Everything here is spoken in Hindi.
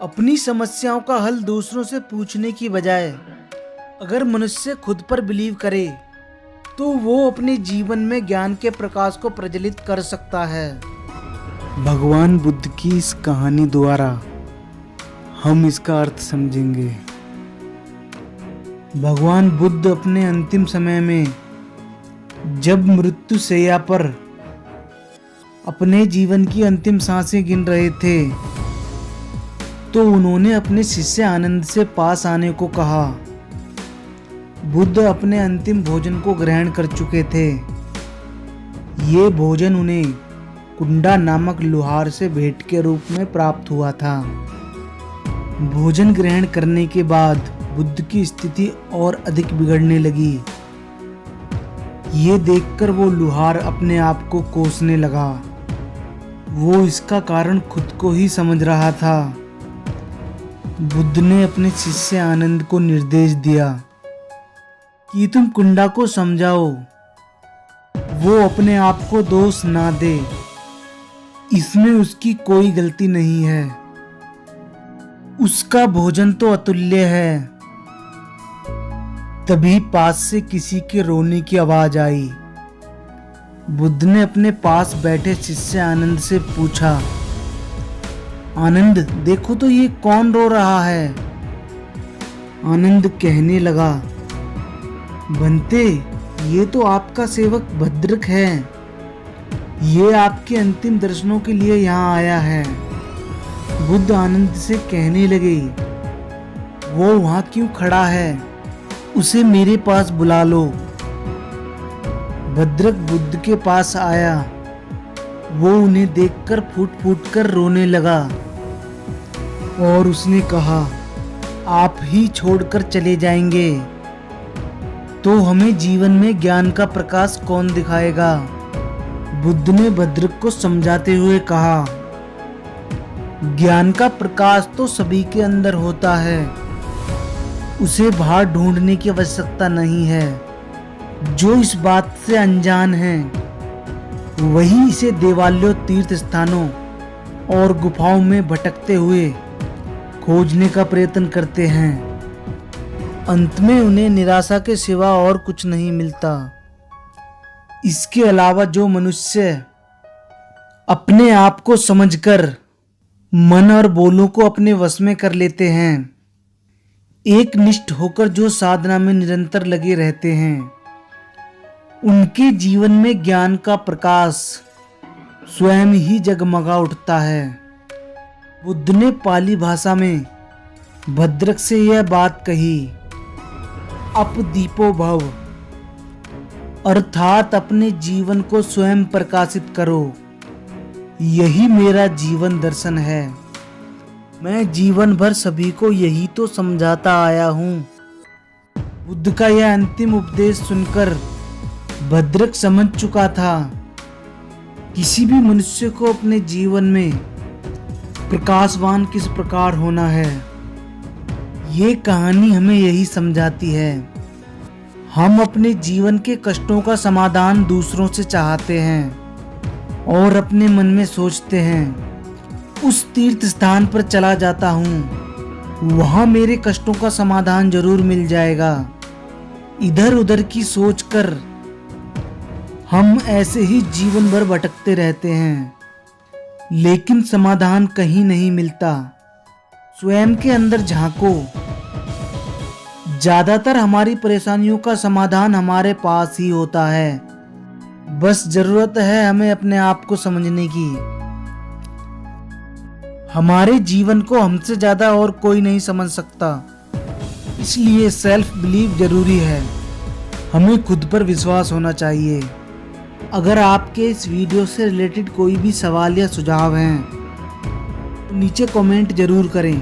अपनी समस्याओं का हल दूसरों से पूछने की बजाय अगर मनुष्य खुद पर बिलीव करे तो वो अपने जीवन में ज्ञान के प्रकाश को प्रज्वलित कर सकता है। भगवान बुद्ध की इस कहानी द्वारा हम इसका अर्थ समझेंगे। भगवान बुद्ध अपने अंतिम समय में जब मृत्यु शैया पर अपने जीवन की अंतिम सांसें गिन रहे थे तो उन्होंने अपने शिष्य आनंद से पास आने को कहा। बुद्ध अपने अंतिम भोजन को ग्रहण कर चुके थे। ये भोजन उन्हें कुंडा नामक लुहार से भेंट के रूप में प्राप्त हुआ था। भोजन ग्रहण करने के बाद बुद्ध की स्थिति और अधिक बिगड़ने लगी। ये देखकर वो लुहार अपने आप को कोसने लगा। वो इसका कारण खुद को ही समझ रहा था। बुद्ध ने अपने शिष्य आनंद को निर्देश दिया कि तुम कुंडा को समझाओ, वो अपने आप को दोष ना दे, इसमें उसकी कोई गलती नहीं है, उसका भोजन तो अतुल्य है। तभी पास से किसी के रोने की आवाज आई। बुद्ध ने अपने पास बैठे शिष्य आनंद से पूछा, आनंद देखो तो ये कौन रो रहा है। आनंद कहने लगा, बनते ये तो आपका सेवक भद्रक है। ये आपके अंतिम दर्शनों के लिए यहाँ आया है। बुद्ध आनंद से कहने लगे, वो वहाँ क्यों खड़ा है, उसे मेरे पास बुला लो। भद्रक बुद्ध के पास आया। वो उन्हें देखकर फूट फूट कर रोने लगा और उसने कहा, आप ही छोड़कर चले जाएंगे तो हमें जीवन में ज्ञान का प्रकाश कौन दिखाएगा। बुद्ध ने भद्रक को समझाते हुए कहा, ज्ञान का प्रकाश तो सभी के अंदर होता है, उसे बाहर ढूंढने की आवश्यकता नहीं है। जो इस बात से अनजान है वही इसे देवालयों, तीर्थ स्थानों और गुफाओं में भटकते हुए खोजने का प्रयत्न करते हैं। अंत में उन्हें निराशा के सिवा और कुछ नहीं मिलता। इसके अलावा जो मनुष्य अपने आप को समझकर मन और बोलों को अपने वश में कर लेते हैं, एक निष्ठ होकर जो साधना में निरंतर लगे रहते हैं, उनके जीवन में ज्ञान का प्रकाश स्वयं ही जगमगा उठता है। बुद्ध ने पाली भाषा में भद्रक से यह बात कही, अपदीपो भव, अर्थात अपने जीवन को स्वयं प्रकाशित करो। यही मेरा जीवन दर्शन है। मैं जीवन भर सभी को यही तो समझाता आया हूँ। बुद्ध का यह अंतिम उपदेश सुनकर भद्रक समझ चुका था, किसी भी मनुष्य को अपने जीवन में प्रकाशवान किस प्रकार होना है। ये कहानी हमें यही समझाती है। हम अपने जीवन के कष्टों का समाधान दूसरों से चाहते हैं और अपने मन में सोचते हैं, उस तीर्थ स्थान पर चला जाता हूँ, वहाँ मेरे कष्टों का समाधान जरूर मिल जाएगा। इधर उधर की सोचकर हम ऐसे ही जीवन भर भटकते रहते हैं, लेकिन समाधान कहीं नहीं मिलता। स्वयं के अंदर झांको। ज्यादातर हमारी परेशानियों का समाधान हमारे पास ही होता है। बस जरूरत है हमें अपने आप को समझने की। हमारे जीवन को हमसे ज्यादा और कोई नहीं समझ सकता, इसलिए सेल्फ बिलीव जरूरी है। हमें खुद पर विश्वास होना चाहिए। अगर आपके इस वीडियो से रिलेटेड कोई भी सवाल या सुझाव हैं तो नीचे कमेंट जरूर करें।